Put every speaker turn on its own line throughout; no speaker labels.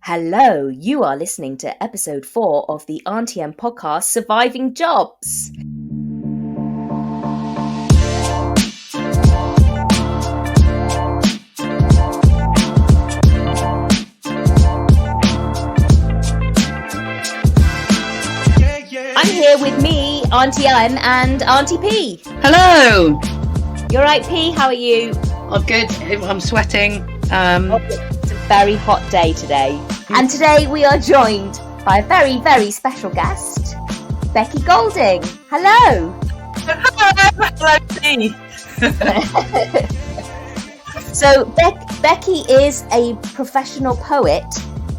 Hello, you are listening to episode 4 of the Auntie M podcast, Surviving Jobs. I'm here with me, Auntie M, and Auntie P.
Hello.
You're right, P? How are you?
I'm good. I'm sweating.
It's a very hot day today. And today we are joined by a very, very special guest, Becky Golding. Hello.
Hello, P.
So Becky is a professional poet,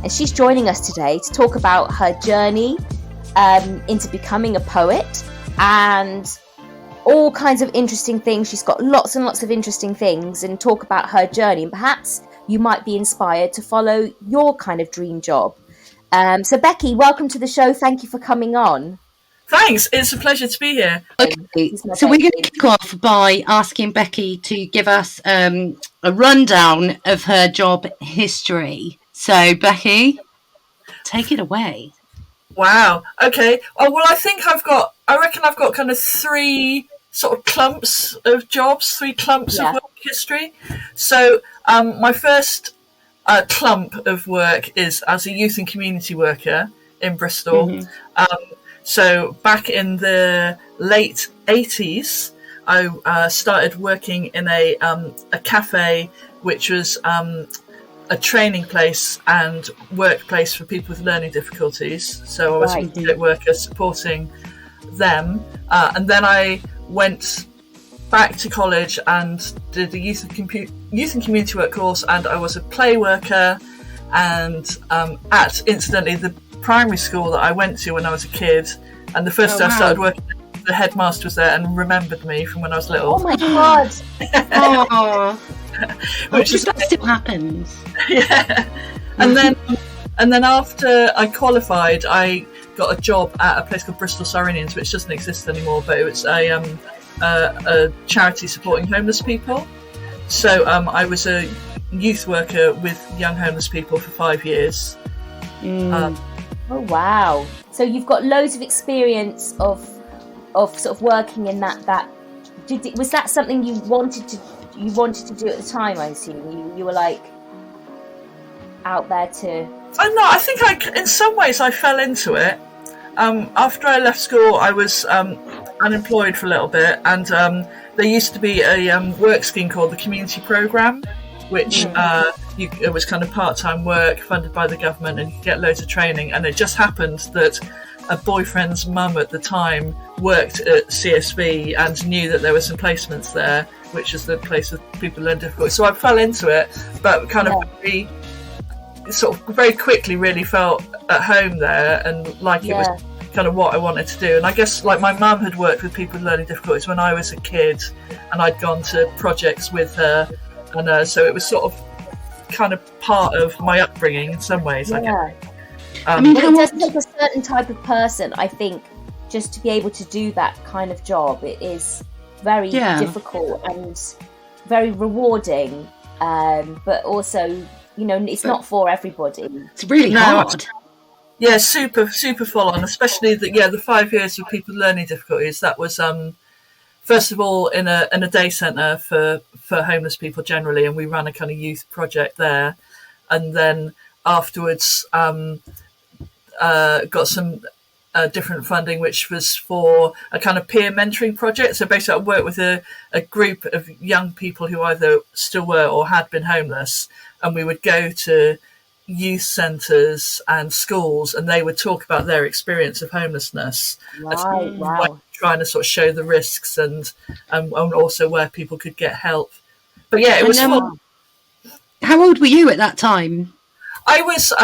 and she's joining us today to talk about her journey into becoming a poet and all kinds of interesting things. She's got lots and lots of interesting things, and talk about her journey, and perhaps you might be inspired to follow your kind of dream job. So Becky, welcome to the show. Thank you for coming on.
Thanks. It's a pleasure to be here.
Okay, so we're going to kick off by asking Becky to give us a rundown of her job history. So Becky, take it away.
Wow. Okay. Oh, well, I reckon I've got kind of three sort of clumps of jobs, three clumps of work history. So my first clump of work is as a youth and community worker in Bristol. Mm-hmm. So back in the late 80s, I started working in a cafe, which was a training place and workplace for people with learning difficulties. So I was a project worker supporting them. And then I went back to college and did a youth and community work course, and I was a play worker and at, incidentally, the primary school that I went to when I was a kid. And the first day I started working, the headmaster was there and remembered me from when I was little.
Oh my God.
Which is that still happens.
Yeah. And then after I qualified, I got a job at a place called Bristol Cyrenians, which doesn't exist anymore, but it was a charity supporting homeless people. So I was a youth worker with young homeless people for 5 years.
Oh wow! So you've got loads of experience of sort of working in that. Was that something you wanted to do at the time? I assume you were like out there to.
I think in some ways I fell into it. After I left school, I was unemployed for a little bit, and there used to be a work scheme called the Community Programme, which it was kind of part-time work funded by the government, and you could get loads of training. And it just happened that a boyfriend's mum at the time worked at CSV and knew that there were some placements there, which is the place of people with learning difficulties. So I fell into it, but kind of very quickly really felt at home there, and like it was kind of what I wanted to do. And I guess like my mum had worked with people with learning difficulties when I was a kid, and I'd gone to projects with her, and so it was sort of kind of part of my upbringing in some ways. I guess.
It does take a certain type of person, I think, just to be able to do that kind of job. It is very difficult and very rewarding, but also, it's not for everybody.
It's really hard.
Yeah, super full on, especially the 5 years with people with learning difficulties. That was first of all in a day centre for homeless people generally, and we ran a kind of youth project there, and then afterwards got some different funding, which was for a kind of peer mentoring project. So basically I worked with a group of young people who either still were or had been homeless, and we would go to youth centres and schools, and they would talk about their experience of homelessness, trying to sort of show the risks and also where people could get help. But yeah, it was fun.
How old were you at that time?
I was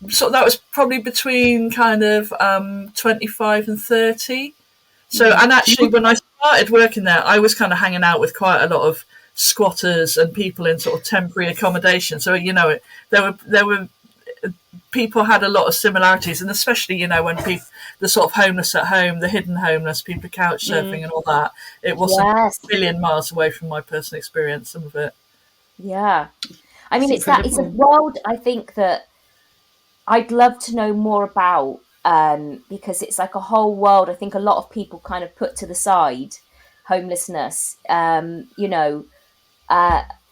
so that was probably between kind of 25 and 30. So, and actually when I started working there, I was kind of hanging out with quite a lot of squatters and people in sort of temporary accommodation. So, there were people had a lot of similarities, and especially, when people, the sort of homeless at home, the hidden homeless, people couch surfing and all that, it wasn't a million miles away from my personal experience, some of it.
Yeah. I mean, it's a world, I think, that I'd love to know more about, because it's like a whole world. I think a lot of people kind of put to the side homelessness, uh,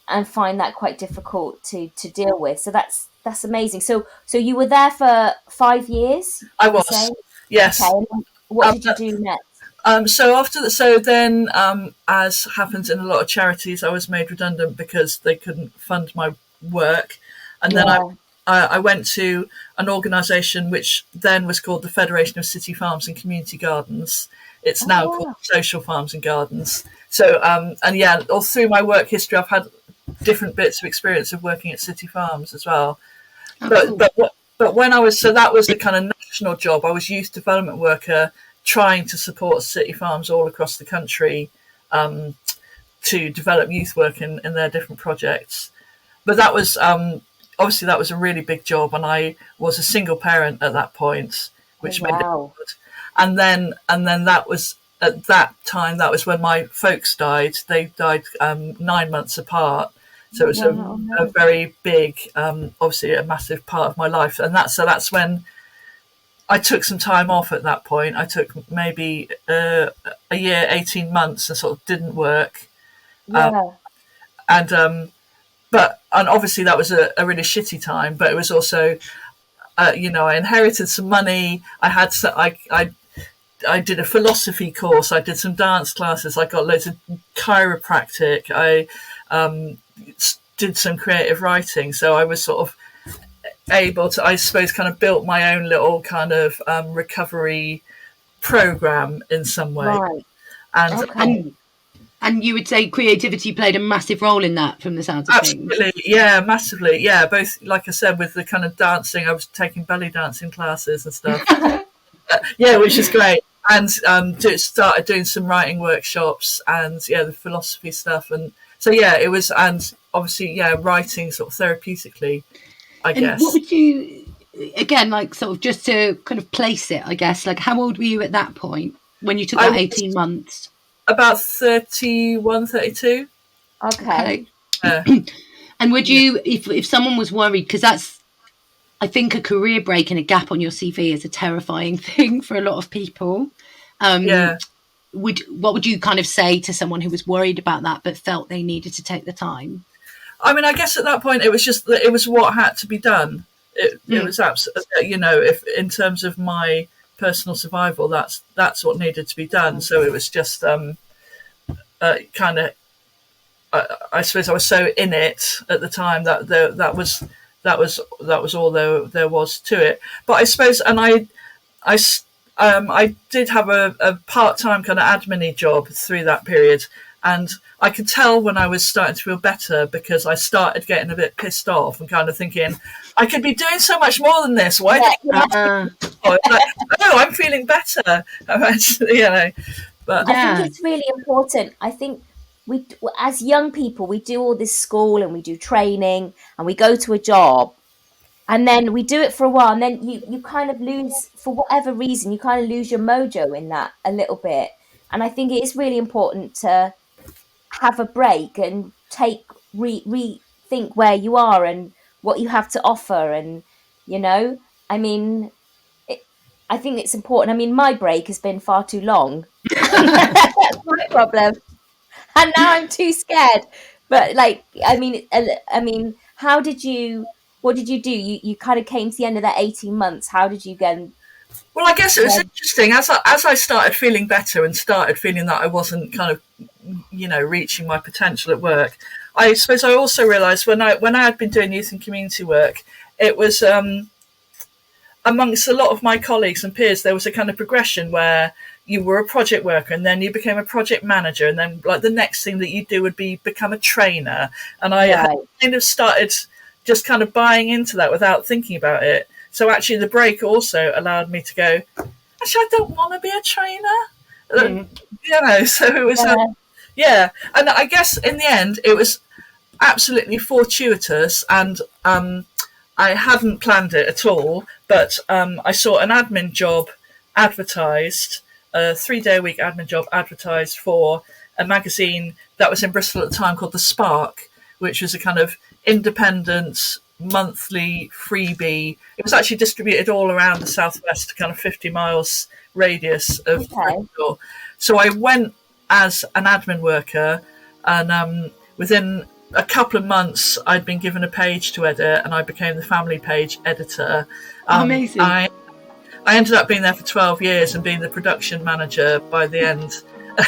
and find that quite difficult to deal with. So that's amazing. So you were there for 5 years,
I
you
was,
say?
yes.
Okay. And then what
Um,
did you do next?
so after the, so then, as happens in a lot of charities, I was made redundant because they couldn't fund my work, and then
Yeah.
I went to an organisation which then was called the Federation of City Farms and Community Gardens. It's now
Oh,
called
wow.
Social Farms and Gardens. So and yeah, all through my work history, I've had different bits of experience of working at city farms as well.
Oh,
But
cool.
but when I was, so that was the kind of national job. I was youth development worker trying to support city farms all across the country, um, to develop youth work in their different projects. But that was, obviously that was a really big job, and I was a single parent at that point,
Oh,
which made it
wow.
hard. And then that was at that time. That was when my folks died. They died 9 months apart. So it was
Wow.
a
No.
very big, obviously a massive part of my life, and that's when I took some time off. At that point, I took maybe a year, 18 months, and sort of didn't work,
Yeah.
and and obviously that was a really shitty time. But it was also, I inherited some money. I did a philosophy course. I did some dance classes. I got loads of chiropractic. I did some creative writing. So I was sort of able to, I suppose, kind of built my own little kind of recovery program in some way.
Right.
And
Okay.
And you would say creativity played a massive role in that, from the sounds of things.
absolutely, yeah, massively, yeah. Both, like I said, with the kind of dancing, I was taking belly dancing classes and stuff. Yeah, which is great. And started doing some writing workshops, and yeah, the philosophy stuff. And so yeah, it was, and obviously, yeah, writing sort of therapeutically, I
And
guess.
what would you, again, like sort of just to kind of place it, I guess, like how old were you at that point when you took
I
that
was
18 months?
about 31, 32.
Okay.
Yeah.
And would you, if someone was worried, because that's, I think a career break and a gap on your CV is a terrifying thing for a lot of people.
Yeah.
What would you kind of say to someone who was worried about that but felt they needed to take the time?
I mean, I guess at that point it was just that it was what had to be done. It was absolutely, if in terms of my personal survival, that's what needed to be done. So it was just kind of, I suppose I was so in it at the time that that was all there was to it. But I suppose, and I did have a part-time kind of admin job through that period, and I could tell when I was starting to feel better because I started getting a bit pissed off and kind of thinking, I could be doing so much more than this. Why?
Yeah.
Like, oh, I'm feeling better. I'm actually, but
I think it's really important. I think we, as young people, we do all this school and we do training and we go to a job, and then we do it for a while, and then you kind of lose, for whatever reason, you kind of lose your mojo in that a little bit. And I think it is really important to have a break and rethink where you are and what you have to offer, and I mean, I think it's important. I mean, my break has been far too long. That's my problem, and now I'm too scared. But like, I mean, how did you? What did you do? You kind of came to the end of that 18 months. How did you get?
well, I guess it was interesting as I started feeling better and started feeling that I wasn't kind of, reaching my potential at work. I suppose I also realised when I had been doing youth and community work, it was amongst a lot of my colleagues and peers, there was a kind of progression where you were a project worker and then you became a project manager, and then like the next thing that you do would be become a trainer. And I
Right.
kind of started just kind of buying into that without thinking about it. So actually the break also allowed me to go, actually, I don't want to be a trainer. So it was,
Yeah.
And I guess in the end, it was absolutely fortuitous, and I hadn't planned it at all, but I saw an admin job advertised, a 3-day-a-week admin job advertised for a magazine that was in Bristol at the time called The Spark, which was a kind of independent monthly freebie. It was actually distributed all around the southwest, kind of 50 miles radius of Bristol. So I went as an admin worker, and within a couple of months I'd been given a page to edit, and I became the family page editor.
Amazing.
I ended up being there for 12 years and being the production manager by the end.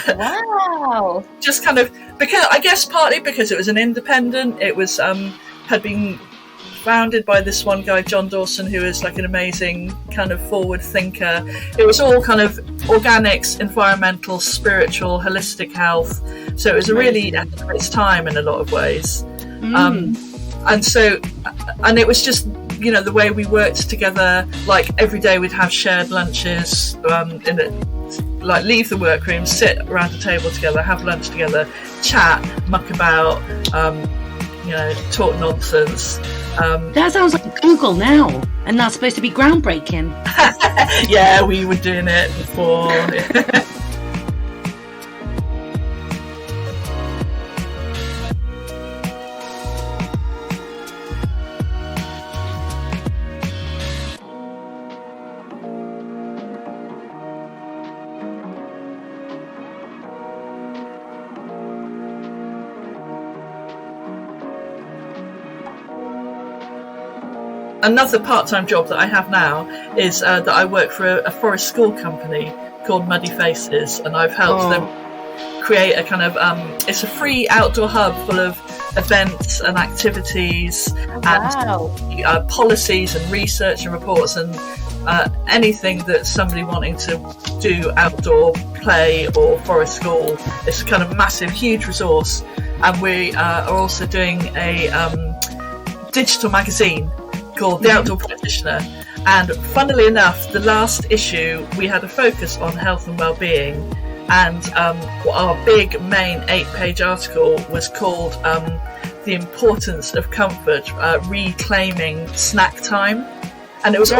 Wow.
Just kind of, because I guess partly because it was an independent, it was had been founded by this one guy, John Dawson, who is like an amazing kind of forward thinker. It was all kind of organics, environmental, spiritual, holistic health. So it was a really ahead of its time in a lot of ways. And it was just, you know, the way we worked together, like every day we'd have shared lunches, like leave the workroom, sit around a table together, have lunch together, chat, muck about, you know, talk nonsense.
That sounds like Google now, and that's supposed to be groundbreaking.
Yeah, we were doing it before. Another part-time job that I have now is that I work for a forest school company called Muddy Faces, and I've helped them create a kind of it's a free outdoor hub full of events and activities and policies and research and reports and anything that somebody wanting to do outdoor play or forest school. It's a kind of massive, huge resource, and we are also doing a digital magazine called The Outdoor Practitioner, and funnily enough, the last issue we had a focus on health and well-being, and our big main 8-page article was called The Importance of Comfort, Reclaiming Snack Time. And it was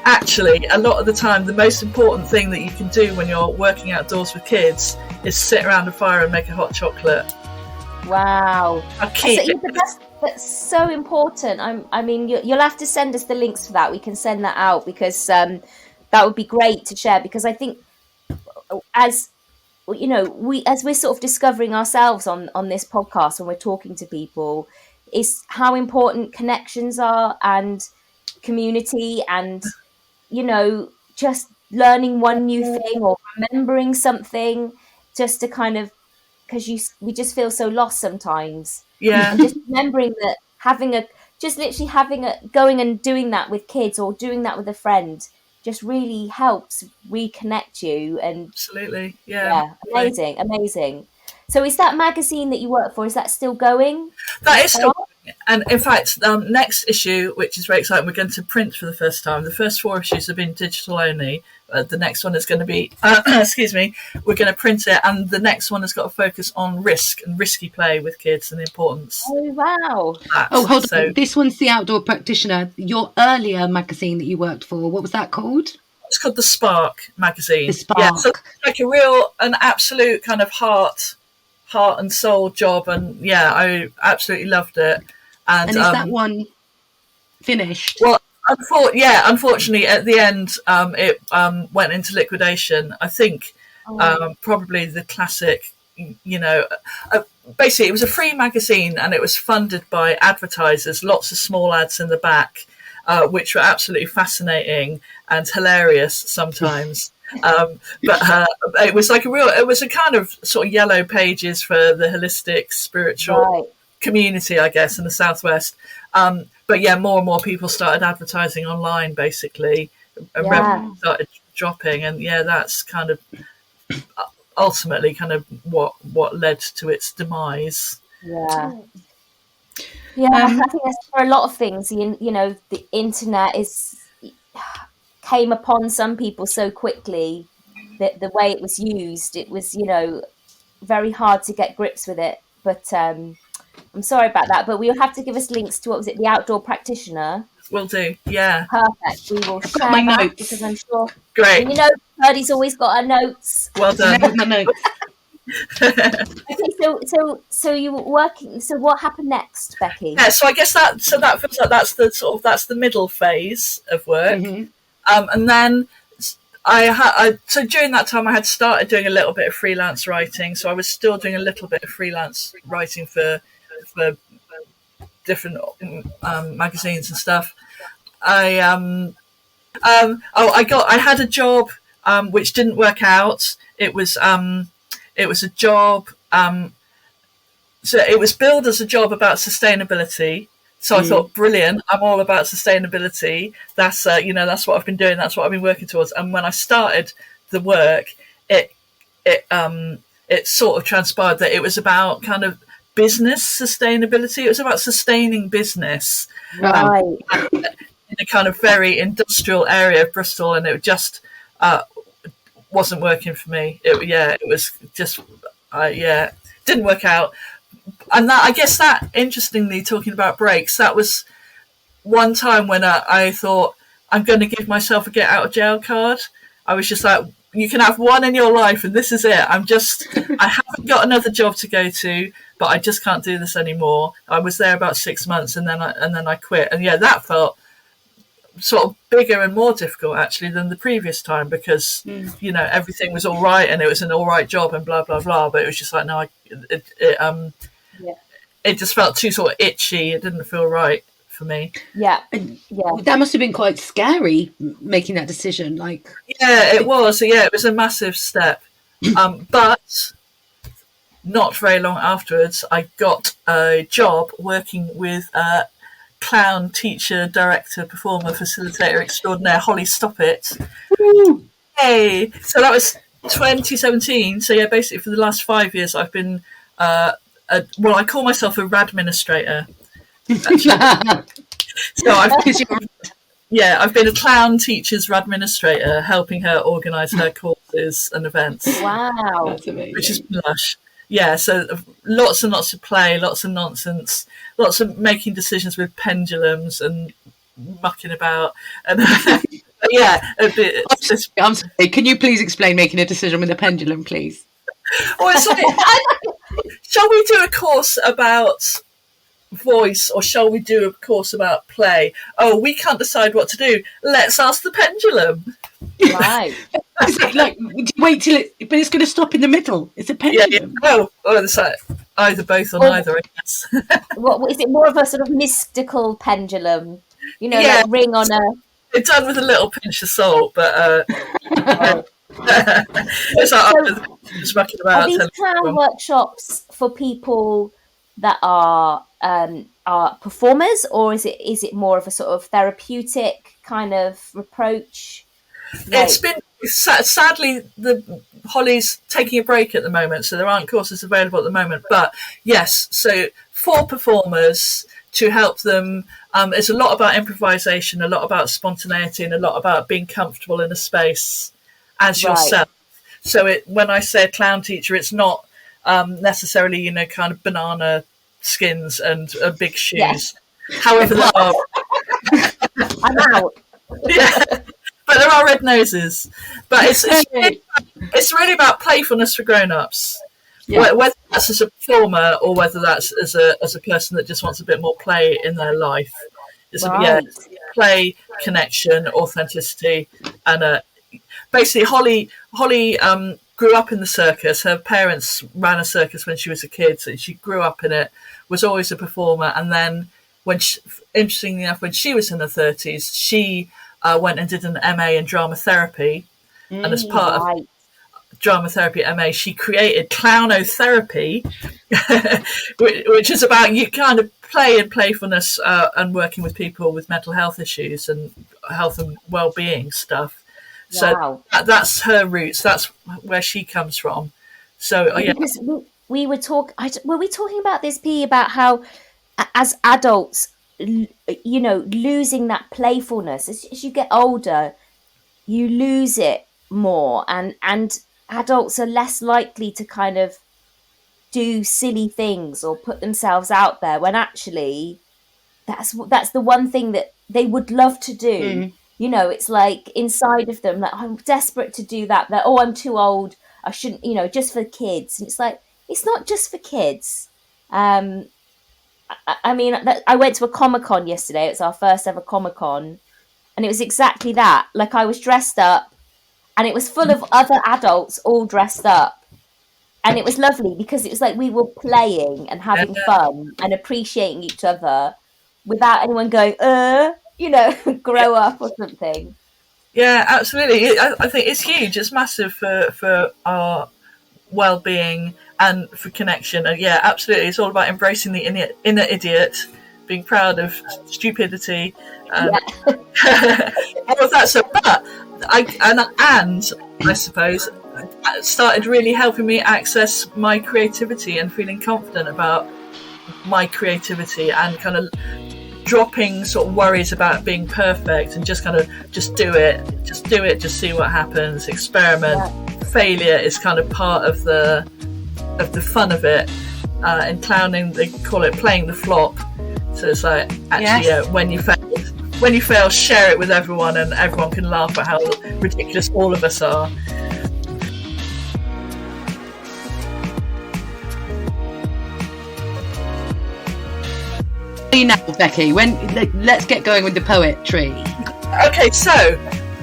actually, a lot of the time, the most important thing that you can do when you're working outdoors with kids is sit around a fire and make a hot chocolate.
Wow. That's so important. I mean, you'll have to send us the links for that. We can send that out, because that would be great to share. Because I think, as you know, we're sort of discovering ourselves on this podcast when we're talking to people, is how important connections are, and community, and, you know, just learning one new thing or remembering something, just to kind of, because we just feel so lost sometimes.
Yeah.
And just remembering that going and doing that with kids or doing that with a friend just really helps reconnect you. And
absolutely, yeah,
amazing. So is that magazine that you work for, is that still going?
That is still going. And in fact, next issue, which is very exciting, we're going to print for the first time. The first 4 issues have been digital only. The next one is going to be, we're going to print it, and the next one has got a focus on risk and risky play with kids and the importance.
Oh, wow.
Hold on. This one's The Outdoor Practitioner. Your earlier magazine that you worked for, what was that called?
It's called The Spark magazine.
The Spark.
Yeah, so like an absolute kind of heart and soul job, and yeah, I absolutely loved it. And
is that one finished?
Well, unfortunately, at the end, it went into liquidation. I think probably the classic, you know, basically it was a free magazine, and it was funded by advertisers, lots of small ads in the back, which were absolutely fascinating and hilarious sometimes. But it was like it was a kind of sort of yellow pages for the holistic spiritual community, I guess, in the Southwest. But yeah, more and more people started advertising online, basically. Revenue started dropping, and yeah, that's kind of ultimately kind of what led to its demise.
I think that's for a lot of things. You know, the internet came upon some people so quickly that the way it was used, it was, you know, very hard to get grips with it. But I'm sorry about that, but we'll have to give us links to, what was it, The Outdoor Practitioner?
Will do, yeah.
Perfect. We will share
my
that
notes,
because I'm sure.
Great.
And you know, Birdie's always got our notes.
Well done.
My notes.
Okay, so you were working. So what happened next, Becky?
Yeah, so I guess that feels like that's the middle phase of work. And then so during that time I had started doing a little bit of freelance writing, so I was still doing a little bit of freelance writing for different magazines and stuff. I had a job which didn't work out. It was a job. So it was billed as a job about sustainability. So I thought, brilliant! I'm all about sustainability. That's that's what I've been doing. That's what I've been working towards. And when I started the work, it sort of transpired that it was about kind of business sustainability. It was about sustaining business,
Right.
in a kind of very industrial area of Bristol, and it just wasn't working for me. It was just didn't work out. And that, I guess that, interestingly, talking about breaks, that was one time when I thought, I'm going to give myself a get out of jail card. I was just like, you can have one in your life and this is it. I haven't got another job to go to, but I just can't do this anymore. I was there about 6 months and then I quit. And yeah, that felt sort of bigger and more difficult actually than the previous time, because everything was all right and it was an all right job and blah blah blah, but it was just like, no, it just felt too sort of itchy. It didn't feel right for me.
That must have been quite scary, making that decision.
It was a massive step. But not very long afterwards I got a job working with clown teacher, director, performer, facilitator extraordinaire Holly Stoppett.
Woo!
Hey, so that was 2017. So yeah, basically for the last 5 years I've been I call myself a radministrator. So I've been a clown teacher's radministrator, helping her organise her courses and events.
Wow,
that's amazing.
Which is lush. Yeah, so lots and lots of play, lots of nonsense, lots of making decisions with pendulums and mucking about. And a bit.
I'm sorry. Can you please explain making a decision with a pendulum, please?
Well, it's like, shall we do a course about voice or shall we do a course about play? Oh, we can't decide what to do. Let's ask the pendulum.
right.
Wait till but it's going to stop in the middle. It's a pendulum.
Oh, it's like either both or neither, I guess.
What is it? More of a sort of mystical pendulum, like ring on a.
It's done with a little pinch of salt, but it's like just mucking about.
Are these clown workshops for people that are performers, or is it more of a sort of therapeutic kind of approach?
It's been sadly Holly's taking a break at the moment, so there aren't courses available at the moment. But yes, so for performers to help them, it's a lot about improvisation, a lot about spontaneity, and a lot about being comfortable in a space as yourself. So when I say a clown teacher, it's not necessarily kind of banana skins and big shoes. Yes. However, there are.
I'm out.
Yeah. But there are red noses. But it's really about playfulness for grown-ups. Yeah. Whether that's as a performer or whether that's as a person that just wants a bit more play in their life. It's play, connection, authenticity, and basically Holly grew up in the circus. Her parents ran a circus when she was a kid, so she grew up in it, was always a performer, and then interestingly enough, when she was in her 30s, she went and did an MA in drama therapy, and as part of drama therapy MA, she created clownotherapy, which is about you kind of play and playfulness and working with people with mental health issues and health and well-being stuff. So that's her roots. That's where she comes from. So
because we were were we talking about this, P, about how as adults, losing that playfulness as you get older, you lose it more, and adults are less likely to kind of do silly things or put themselves out there when actually that's the one thing that they would love to do. It's like inside of them that I'm desperate to do that. That I'm too old. I shouldn't, just for kids. And it's like, it's not just for kids. I mean, I went to a Comic-Con yesterday. It was our first ever Comic-Con, and it was exactly that. Like, I was dressed up, and it was full of other adults all dressed up, and it was lovely because it was like we were playing and having fun and appreciating each other without anyone going, grow up or something.
Yeah, absolutely. I think it's huge. It's massive for our well-being and for connection. And yeah, absolutely. It's all about embracing the inner idiot, being proud of stupidity, all of that stuff. But I suppose it started really helping me access my creativity and feeling confident about my creativity and kind of dropping sort of worries about being perfect and just do it, just see what happens, experiment. Failure is kind of part of the fun of it. In clowning, they call it playing the flop. So it's like, actually, when you fail, share it with everyone, and everyone can laugh at how ridiculous all of us are.
Now, Becky, let's get going with the poetry.
Okay, so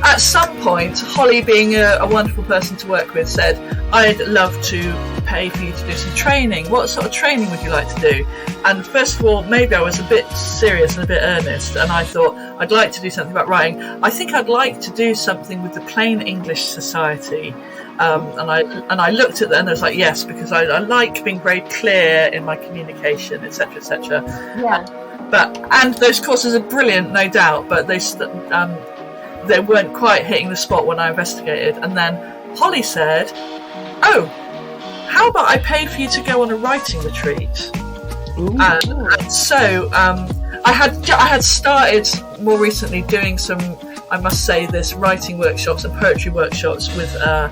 at some point, Holly, being a wonderful person to work with, said, I'd love to pay for you to do some training. What sort of training would you like to do? And first of all, maybe I was a bit serious and a bit earnest, and I thought I'd like to do something about writing. I think I'd like to do something with the Plain English Society. And I looked at that and I was like, yes, because I like being very clear in my communication, etc., etc.
Yeah.
And those courses are brilliant, no doubt, but they weren't quite hitting the spot when I investigated. And then Holly said, "Oh, how about I pay for you to go on a writing retreat?" And so I had started more recently doing some, I must say this, writing workshops and poetry workshops with a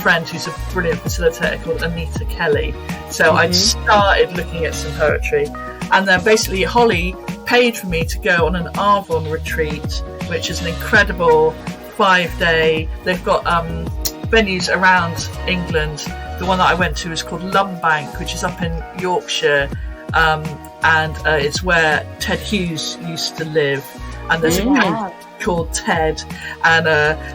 friend who's a brilliant facilitator called Anita Kelly. So I'd started looking at some poetry, and then basically Holly paid for me to go on an Arvon retreat, which is an incredible 5-day. They've got venues around England. The one that I went to is called Lumbank, which is up in Yorkshire, and it's where Ted Hughes used to live. And there's a called Ted, and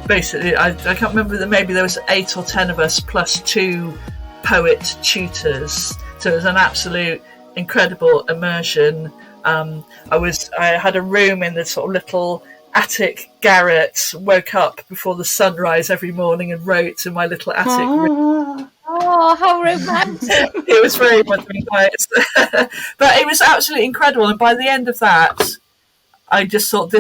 basically I can't remember, maybe there was 8 or 10 of us plus 2 poet tutors, so it was an absolute incredible immersion. I had a room in this sort of little attic garret, woke up before the sunrise every morning and wrote in my little attic room.
Oh, how romantic.
It was very nice. But it was absolutely incredible, and by the end of that I just thought,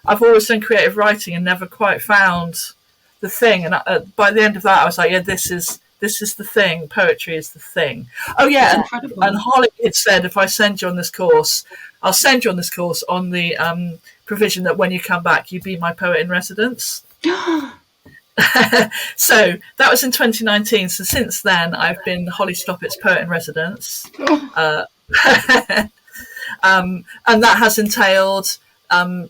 I've always done creative writing and never quite found the thing. And by the end of that, I was like, yeah, this is the thing. Poetry is the thing. Oh, yeah. And Holly had said, if I send you on this course, I'll send you on this course on the provision that when you come back, you be my poet in residence. So that was in 2019. So since then, I've been Holly Stoppett's poet in residence. And that has entailed...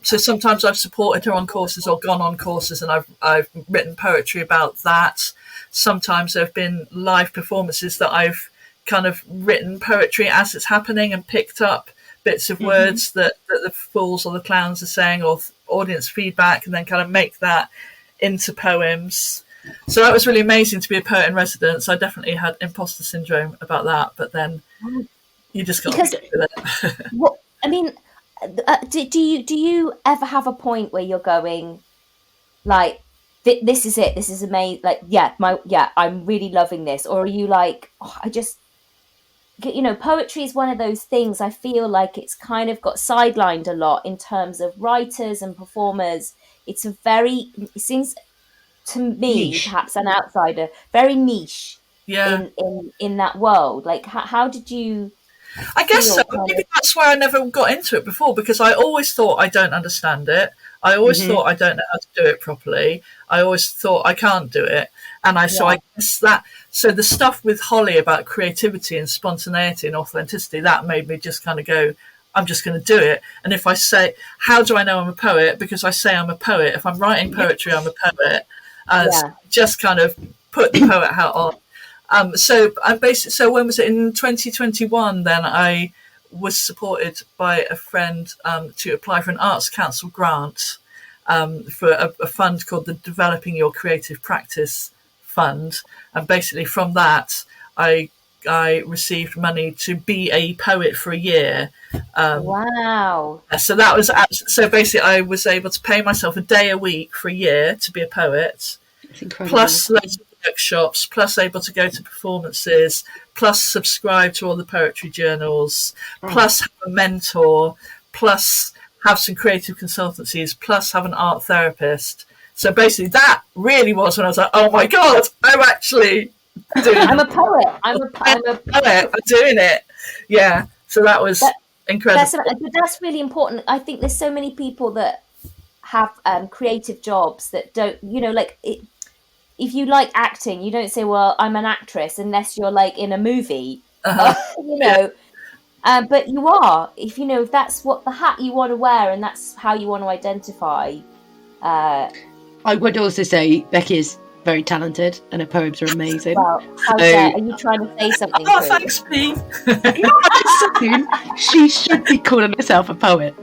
so sometimes I've supported her on courses or gone on courses, and I've written poetry about that. Sometimes there have been live performances that I've kind of written poetry as it's happening and picked up bits of words that the fools or the clowns are saying, or audience feedback, and then kind of make that into poems. So that was really amazing to be a poet in residence. I definitely had imposter syndrome about that, but then you just got to stick with it.
What I mean. Do you ever have a point where you're going, like, this is it, this is amazing, like, I'm really loving this, or are you like, poetry is one of those things, I feel like it's kind of got sidelined a lot in terms of writers and performers. It seems to me, niche. Perhaps an outsider, very niche in that world. Like, how did you...
I guess so. Maybe that's why I never got into it before, because I always thought I don't understand it. I always thought I don't know how to do it properly. I always thought I can't do it. And so I guess so the stuff with Holly about creativity and spontaneity and authenticity, that made me just kind of go, I'm just going to do it. And if I say, how do I know I'm a poet? Because I say I'm a poet. If I'm writing poetry, I'm a poet. Just kind of put the poet hat on. So when was it, in 2021? Then I was supported by a friend to apply for an Arts Council grant for a fund called the Developing Your Creative Practice Fund, and basically from that I received money to be a poet for a year.
Wow!
So that was basically I was able to pay myself a day a week for a year to be a poet, plus loads of workshops, plus able to go to performances, plus subscribe to all the poetry journals, plus have a mentor, plus have some creative consultancies, plus have an art therapist. So basically that really was when I was like, oh my God, I'm actually doing it.
I'm a poet. I'm a poet.
I'm doing it. Yeah. So that was incredible.
That's really important. I think there's so many people that have creative jobs that don't, if you like acting, you don't say, well, I'm an actress, unless you're like in a movie, but you are, if that's what the hat you want to wear and that's how you want to identify.
I would also say Becky is very talented and her poems are amazing.
Well, are you trying to say something?
Oh, thanks, Pete.
No, I'm just saying, she should be calling herself a poet.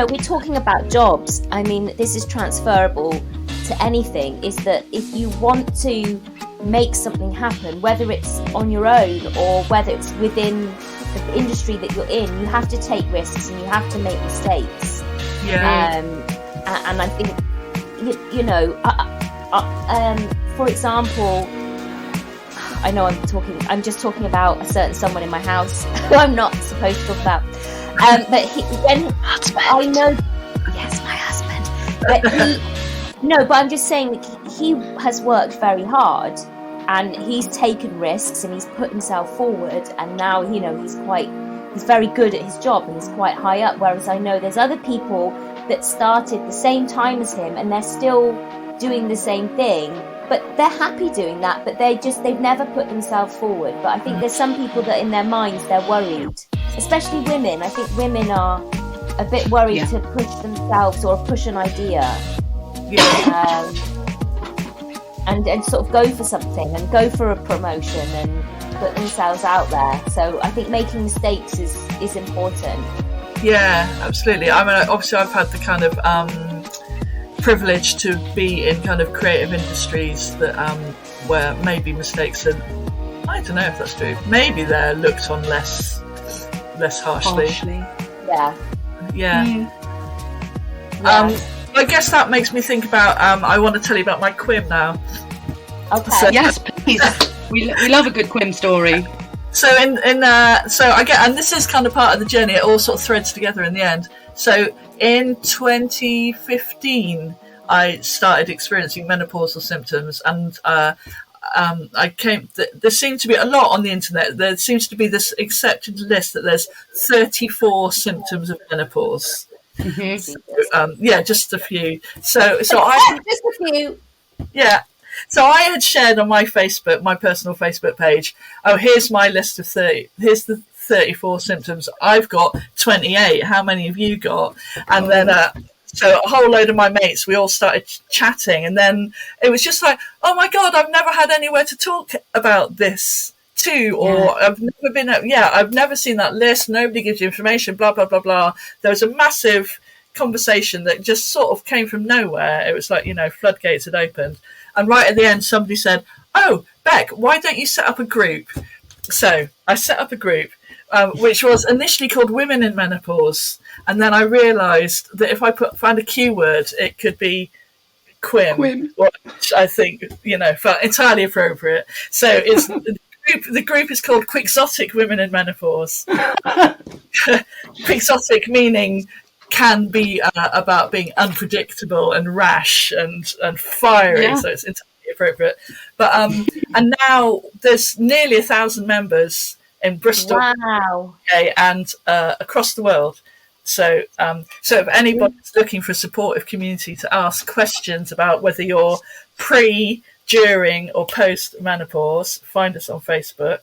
We're talking about jobs. I mean, this is transferable to anything, is that if you want to make something happen, whether it's on your own or whether it's within the industry that you're in, you have to take risks and you have to make mistakes.
Yeah.
And I think, for example, I know I'm just talking about a certain someone in my house who I'm not supposed to talk about. But I know, yes, my husband. But I'm just saying he has worked very hard and he's taken risks and he's put himself forward, and now he's very good at his job and he's quite high up. Whereas I know there's other people that started the same time as him and they're still doing the same thing, but they're happy doing that. But they've never put themselves forward. But I think there's some people that in their minds they're worried. Especially women. I think women are a bit worried to push themselves or push an idea, and sort of go for something and go for a promotion and put themselves out there. So I think making mistakes is important.
Yeah, absolutely. I mean, obviously I've had the kind of privilege to be in kind of creative industries that where maybe mistakes are, I don't know if that's true, maybe they're looked on less harshly. Yeah. I guess that makes me think about I want to tell you about my quim now.
Okay.
So,
yes, please. we love a good quim story.
So and this is kind of part of the journey. It all sort of threads together in the end. So in 2015 I started experiencing menopausal symptoms, and there seemed to be a lot on the internet. There seems to be this accepted list that there's 34 symptoms of menopause. Mm-hmm. Just a few. So I
just a few.
Yeah. So I had shared on my personal Facebook page, here's my list of 30. Here's the 34 symptoms. I've got 28. How many have you got? And then so a whole load of my mates, we all started chatting, and then it was just like, oh my God, I've never had anywhere to talk about this to, or I've never seen that list. Nobody gives you information, blah, blah, blah, blah. There was a massive conversation that just sort of came from nowhere. It was like, floodgates had opened. And right at the end, somebody said, oh, Beck, why don't you set up a group? So I set up a group, which was initially called Women in Menopause. And then I realised that if I found a keyword, it could be quim. Which I think, felt entirely appropriate. So it's the group is called Quixotic Women in Menopause. Quixotic meaning can be about being unpredictable and rash and fiery, so it's entirely appropriate. But and now there's nearly 1,000 members in Bristol, UK, and across the world. So if anybody's looking for a supportive community to ask questions about whether you're pre, during or post menopause, find us on Facebook.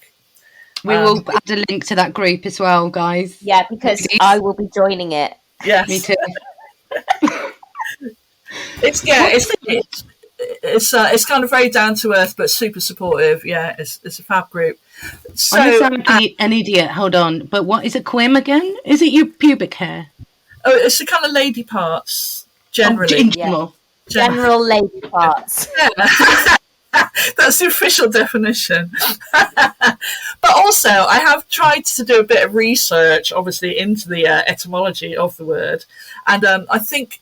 We will add a link to that group as well, guys.
Yeah, because I will be joining it.
Yes,
me too.
It's kind of very down to earth, but super supportive. Yeah, it's a fab group. So
I sound like an idiot. Hold on, but what is a quim again? Is it your pubic hair?
Oh, it's the kind of lady parts generally.
In general.
General lady parts.
Yeah. That's the official definition. But also, I have tried to do a bit of research, obviously, into the etymology of the word. And I think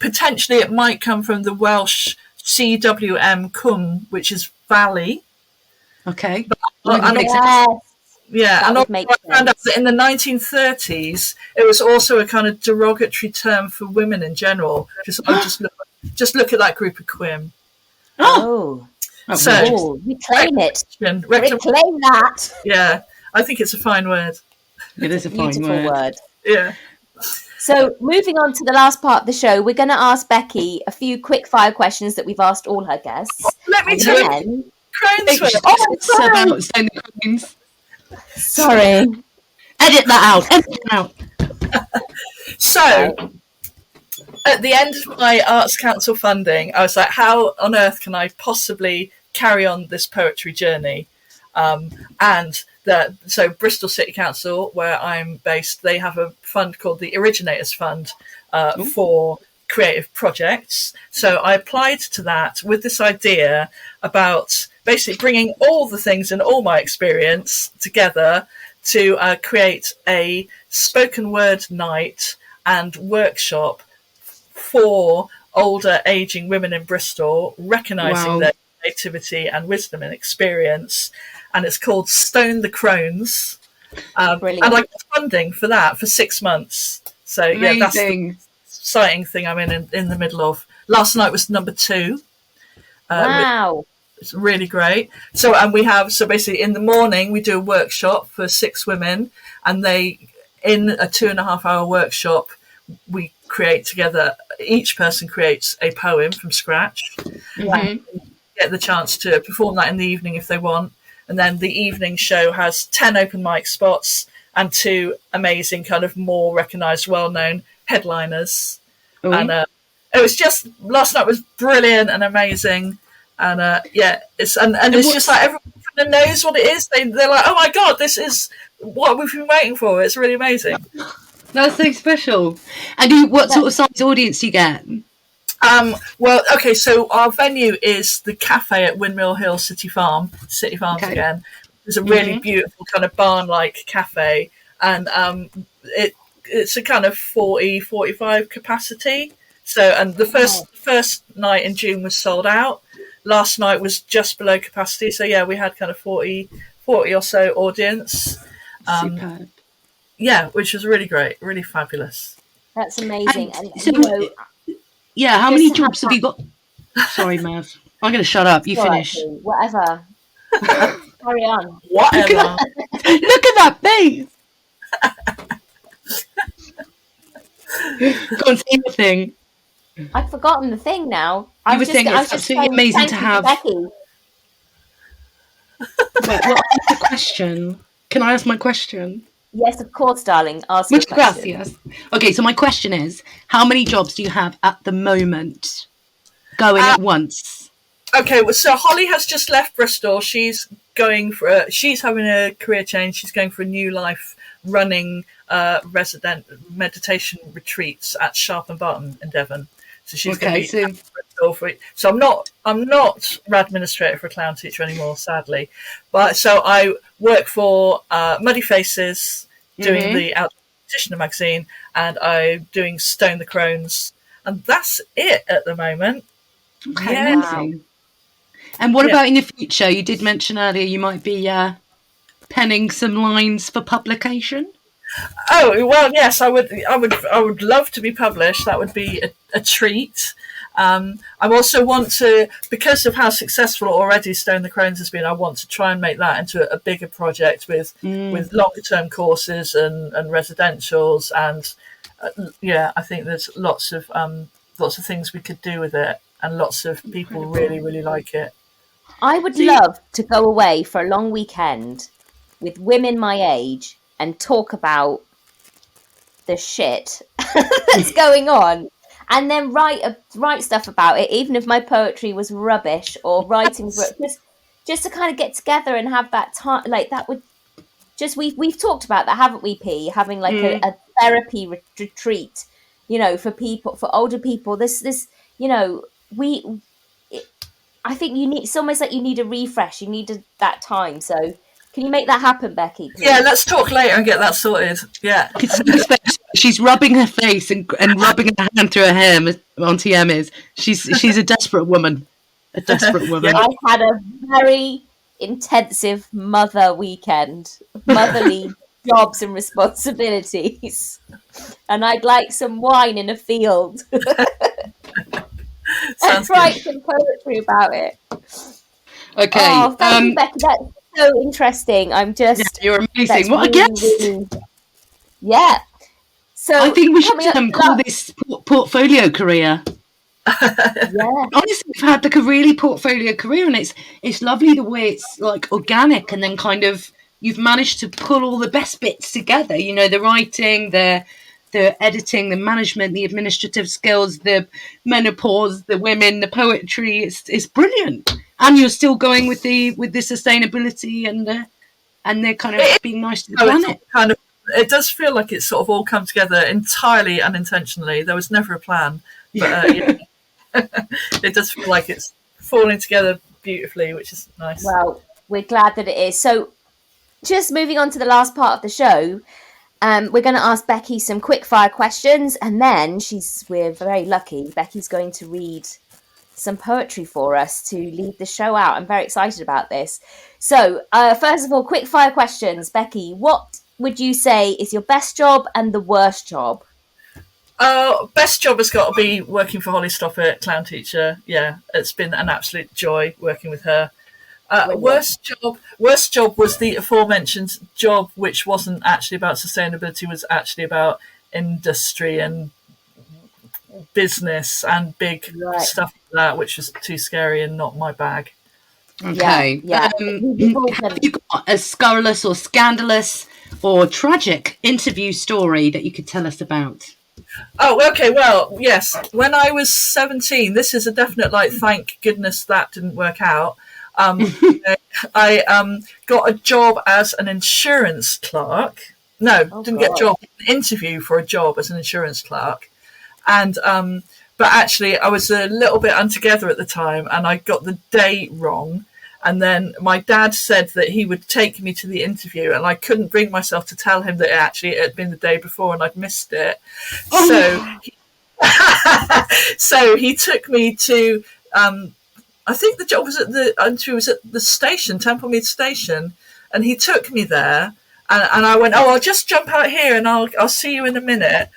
potentially it might come from the Welsh CWM cum, which is valley.
Okay.
Yeah, and I found out that in the 1930s, it was also a kind of derogatory term for women in general. Just look at that group of quim.
Oh.
So
reclaim it.
Reclaim
that.
Yeah, I think it's a fine word.
It is a
beautiful word.
Yeah.
So moving on to the last part of the show, we're going to ask Becky a few quick fire questions that we've asked all her guests.
Let me tell you.
Sorry.
Edit that out.
So, at the end of my Arts Council funding, I was like, how on earth can I possibly carry on this poetry journey? So Bristol City Council, where I'm based, they have a fund called the Originators Fund for creative projects. So I applied to that with this idea about basically bringing all the things and all my experience together to create a spoken word night and workshop for older aging women in Bristol, recognising their creativity and wisdom and experience. And it's called Stone the Crones. And I got funding for that for 6 months. So yeah, that's the exciting thing I'm in the middle of. Last night was number 2.
Wow.
It's really great. So basically in the morning we do a workshop for 6 women, and in a 2.5 hour workshop we create together. Each person creates a poem from scratch. Mm-hmm. Get the chance to perform that in the evening if they want, and then the evening show has 10 open mic spots and 2 amazing kind of more recognised, well-known headliners. Mm-hmm. And it was just last night was brilliant and amazing. And it's just like everyone kind of knows what it is. They're like, oh my god, this is what we've been waiting for. It's really amazing.
That's so special. And what sort of size audience do you get?
Well, okay, so our venue is the cafe at Windmill Hill City Farms again. It's a really beautiful kind of barn-like cafe, and it's a kind of 40-45 capacity. So, and the first night in June was sold out. Last night was just below capacity. So yeah, we had kind of 40 or so audience.
Superb.
Yeah, which was really great, really fabulous.
That's amazing.
How many jobs have you got? Sorry, Mav. I'm going to shut up. You finish.
Whatever. Carry on.
Whatever.
Look at that face. Go on, say your thing.
I've forgotten the thing now.
I was saying it's absolutely amazing to have.
Becky.
What is the question? Can I ask my question?
Yes, of course, darling. Ask your question.
Gracias. Okay, so my question is, how many jobs do you have at the moment going at once? Okay,
well, so Holly has just left Bristol. She's she's having a career change. She's going for a new life, running resident meditation retreats at Sharp and Barton in Devon. So she's going to be at Bristol for it. So I'm not administrator for a clown teacher anymore, sadly. But so I work for Muddy Faces, doing the Outdoor Practitioner magazine, and I'm doing Stone the Crones, and that's it at the moment.
Okay, amazing. And what about in the future? You did mention earlier you might be penning some lines for publication.
Oh well, yes, I would love to be published. That would be a treat. I also want to, because of how successful already Stone the Crones has been, I want to try and make that into a bigger project with longer term courses and residentials, and I think there's lots of things we could do with it. and lots of people really, really like it.
I would love to go away for a long weekend with women my age and talk about the shit that's going on, and then write stuff about it, even if my poetry was rubbish, or writing just to kind of get together and have that time. Like that would just we've talked about that, haven't we, P? Having like a therapy retreat, for people, for older people. This I think you need. It's almost like you need a refresh. You need that time. So, can you make that happen, Becky? Please?
Yeah, let's talk later and get that sorted. Yeah.
She's rubbing her face and rubbing her hand through her hair. Auntie Em is. She's a desperate woman. A desperate woman.
I had a very intensive mother weekend, motherly jobs and responsibilities, and I'd like some wine in a field. And write some poetry about it.
Okay.
Oh, thank you, Becky. That's so interesting. I'm just...
Yeah, you're amazing. What a guest.
Really... Yeah. So
I think we should call this portfolio career.
Yeah.
Honestly, we've had like a really portfolio career, and it's lovely the way it's like organic, and then kind of you've managed to pull all the best bits together. The writing, the editing, the management, the administrative skills, the menopause, the women, the poetry. It's brilliant, and you're still going with the sustainability and the kind of being nice to the planet.
It does feel like it's sort of all come together entirely unintentionally. There was never a plan, but it does feel like it's falling together beautifully, which is nice.
Well, we're glad that it is. So, just moving on to the last part of the show. We're going to ask Becky some quick fire questions, and then we're very lucky. Becky's going to read some poetry for us to lead the show out. I'm very excited about this. So, first of all, quick fire questions. Becky, what would you say is your best job and the worst job?
Best job has got to be working for Holly Stoppet, clown teacher. Yeah, it's been an absolute joy working with her. Worst job was the aforementioned job, which wasn't actually about sustainability, was actually about industry and business and big stuff like that, which was too scary and not my bag.
Okay.
Yeah.
Have you got a scurrilous or scandalous or tragic interview story that you could tell us about?
Oh, okay. Well, yes. When I was 17, this is a definite thank goodness that didn't work out. I got a job as an insurance clerk. No, didn't get a job. An interview for a job as an insurance clerk, and but actually I was a little bit untogether at the time, and I got the date wrong. And then my dad said that he would take me to the interview, and I couldn't bring myself to tell him that it had been the day before and I'd missed it. So he took me to. I think the job was at the station, Templemead Station, and he took me there, and I went, I'll just jump out here and I'll see you in a minute.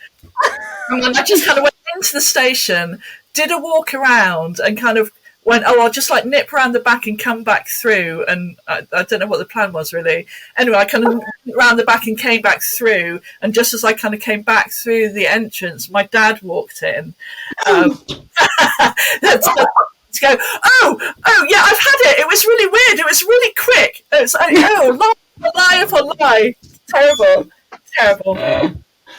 And I just kind of went into the station, did a walk around, and kind of went, I'll just nip around the back and come back through. And I don't know what the plan was really. Anyway, I kind of went around the back and came back through. And just as I kind of came back through the entrance, my dad walked in. To go, oh yeah, I've had it. It was really weird. It was really quick. It's lie upon lie. Terrible.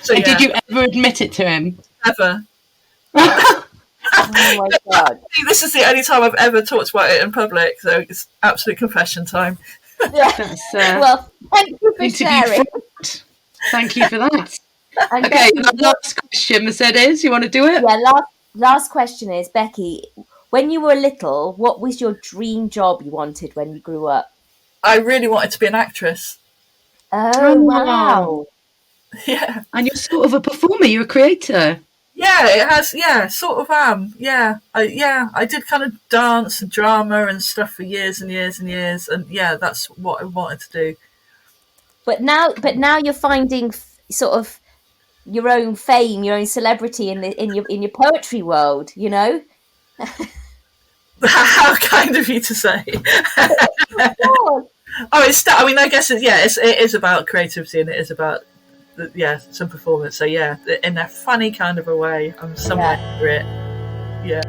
So,
Did you ever admit it to him?
Never.
Oh my God.
This is the only time I've ever talked about it in public, so it's absolute confession time.
Yeah. Well, thank you for sharing.
Thank you for that. Okay, last question, Mercedes. You want to do it?
Yeah, last question is, Becky, when you were little, what was your dream job you wanted when you grew up?
I really wanted to be an actress.
Oh, wow.
Yeah.
And you're sort of a performer, you're a creator.
Yeah, it has. Yeah, sort of am. Yeah, I did kind of dance and drama and stuff for years and years and years, and yeah, that's what I wanted to do. But
now you're finding sort of your own fame, your own celebrity in your poetry world.
How kind of you to say. I guess it is about creativity, and it is about some performance. So yeah, in a funny kind of a way, I'm somewhere near it. Yeah.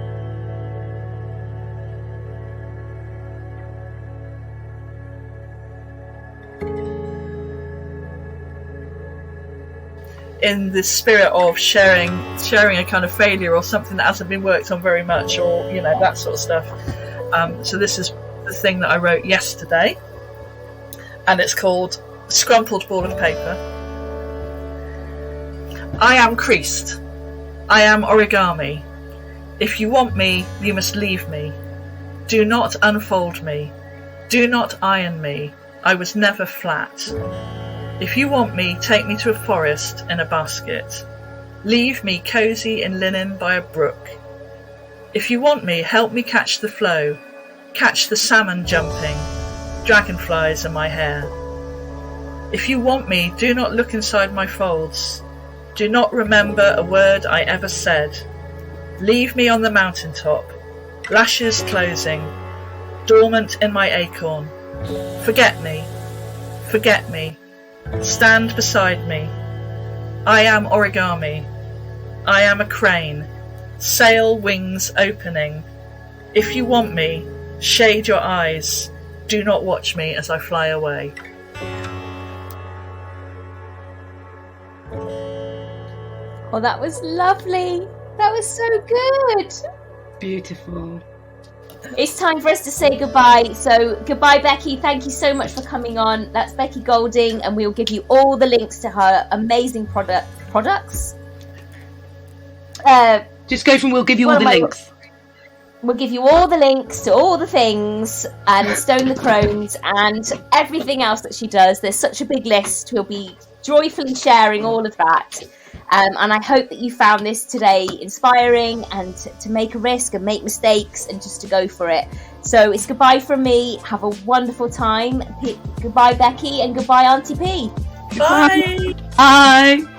in the spirit of sharing a kind of failure or something that hasn't been worked on very much, or that sort of stuff. So this is the thing that I wrote yesterday, and it's called Scrumpled Ball of Paper. I am creased. I am origami. If you want me, you must leave me. Do not unfold me. Do not iron me. I was never flat. If you want me, take me to a forest in a basket. Leave me cosy in linen by a brook. If you want me, help me catch the flow. Catch the salmon jumping. Dragonflies in my hair. If you want me, do not look inside my folds. Do not remember a word I ever said. Leave me on the mountaintop. Lashes closing. Dormant in my acorn. Forget me. Forget me. Stand beside me. I am origami. I am a crane. Sail wings opening. If you want me, shade your eyes. Do not watch me as I fly away.
Oh, that was lovely. That was so good.
Beautiful.
It's time for us to say goodbye. So goodbye, Becky. Thank you so much for coming on. That's Becky Golding, and we'll give you all the links to her amazing products.
Just go from we'll give you all the links.
We'll give you all the links to all the things and Stone the Crones and everything else that she does. There's such a big list. We'll be joyfully sharing all of that. And I hope that you found this today inspiring, and to make a risk and make mistakes and just to go for it. So it's goodbye from me. Have a wonderful time. Goodbye, Becky, and goodbye, Auntie P.
Bye.
Bye.